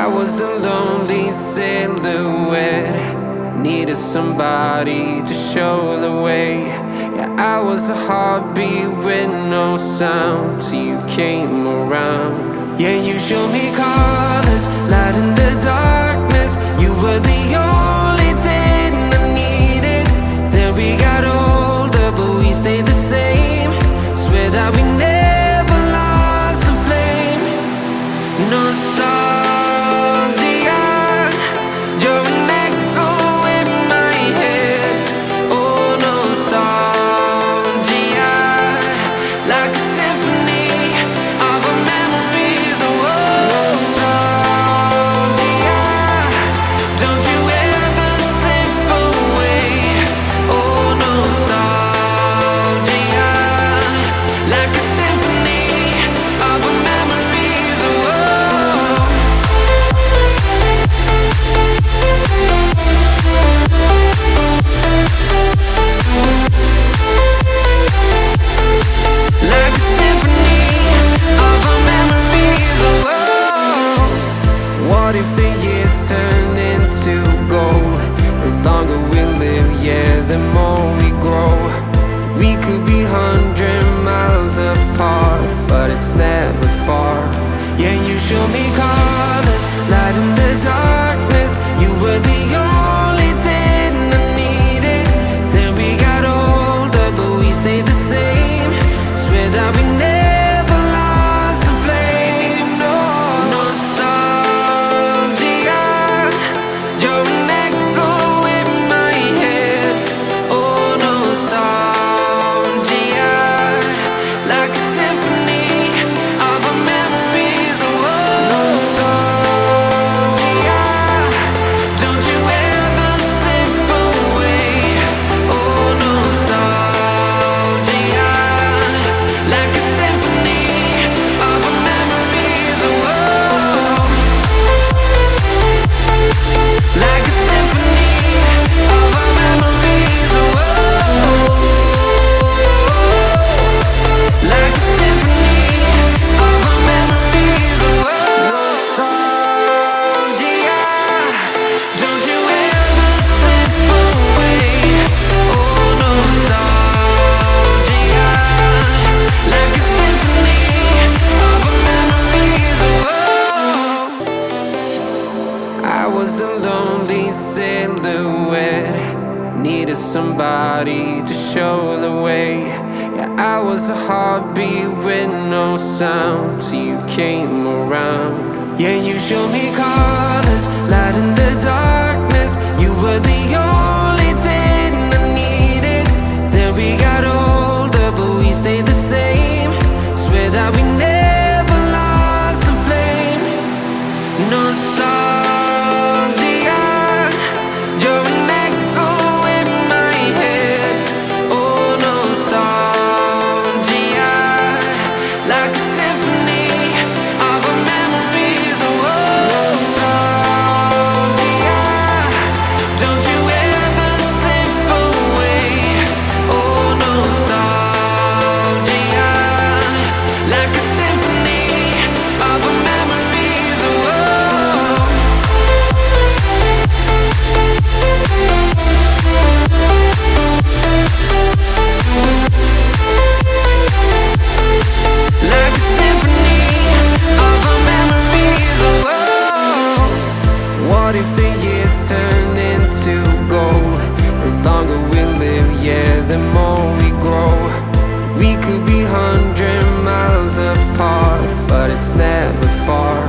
was a lonely silhouette, needed somebody to show the way. Yeah, I was a heartbeat with no sound till you came around. Yeah, you showed me colors, light in the darkness. You were the only thing I needed. Then we got older, but we stayed the same. Swear that we never lost the flame. Nostalgia, you're an echo in my head. Oh, nostalgia, like a symphony of our memories. Oh, nostalgia, don't you ever slip away. Oh, nostalgia, like a symphony of our memories. Oh, like a symphony of our memories. Oh, what if the years turn into gold? The longer we live, yeah, the more we grow. We could be 100 miles apart, but it's never far. Yeah, you show me colors, light in the darkness. You were the only thing I needed. Then we got older, but we stayed the same. Swear that we never lost the flame. No, nostalgia, you're an echo in my head. Oh, nostalgia, like a symphony of our memories. Oh, nostalgia, don't you ever slip away. Oh, nostalgia, like a symphony of our memories. Oh, like a symphony of our memories. Oh, like a symphony of our memories. Oh, nostalgia, don't you ever slip away. Oh, nostalgia, like a symphony of our memories. Oh, I was a lonely silhouette, needed somebody to show the way. Yeah, I was a heartbeat with no sound till you came around. Yeah, you showed me colors, light in the darkness. You were the only thing I needed. Then we got older, but we stayed the same. Swear that we never lost the flame. Nostalgia, you're an echo in my head. Oh, nostalgia, like a symphony of our memories. Oh, nostalgia, don't you ever slip away. Oh, nostalgia, like a symphony of our memories. Oh, like a symphony of our memories. Oh, what if the years turn into gold? The longer we live, yeah, the more we grow. We could be 100 miles apart, but it's never far.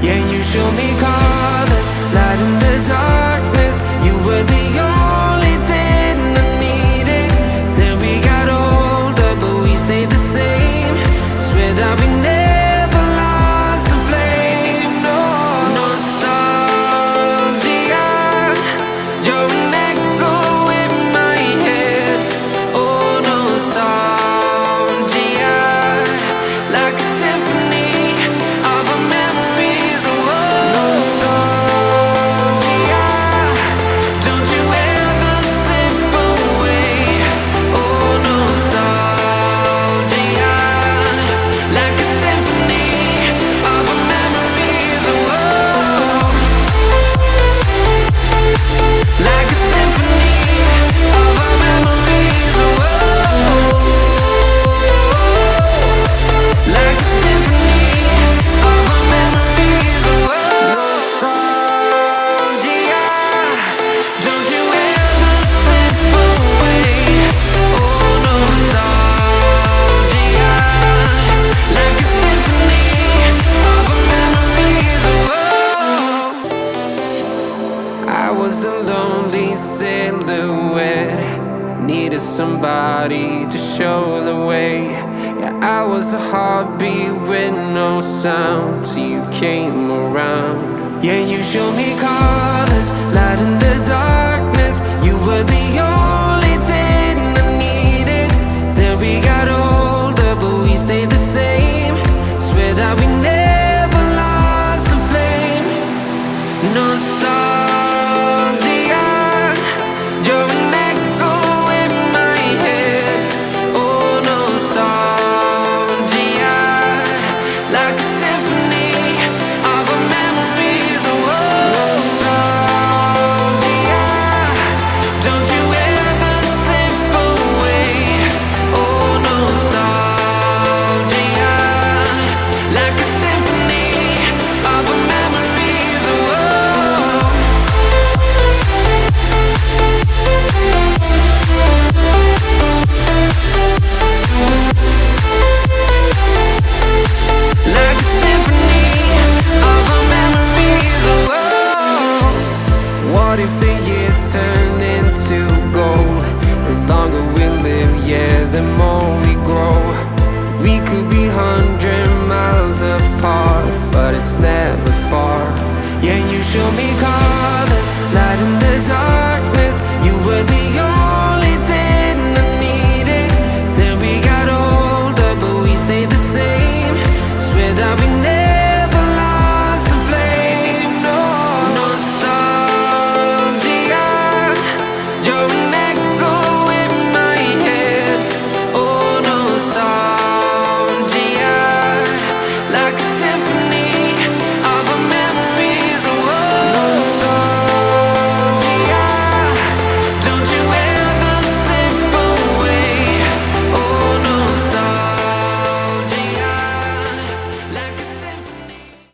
Yeah, you show me colors, light in the darkness. You were the only thing I needed. Then we got older, but we stayed the same. Swear that we never lost the flame. No, nostalgia, you're an echo in my head. Oh, nostalgia, like a symphony of our memories. Oh, nostalgia. was a heartbeat with no sound till you came around. Yeah, you showed me colors, light in the dark.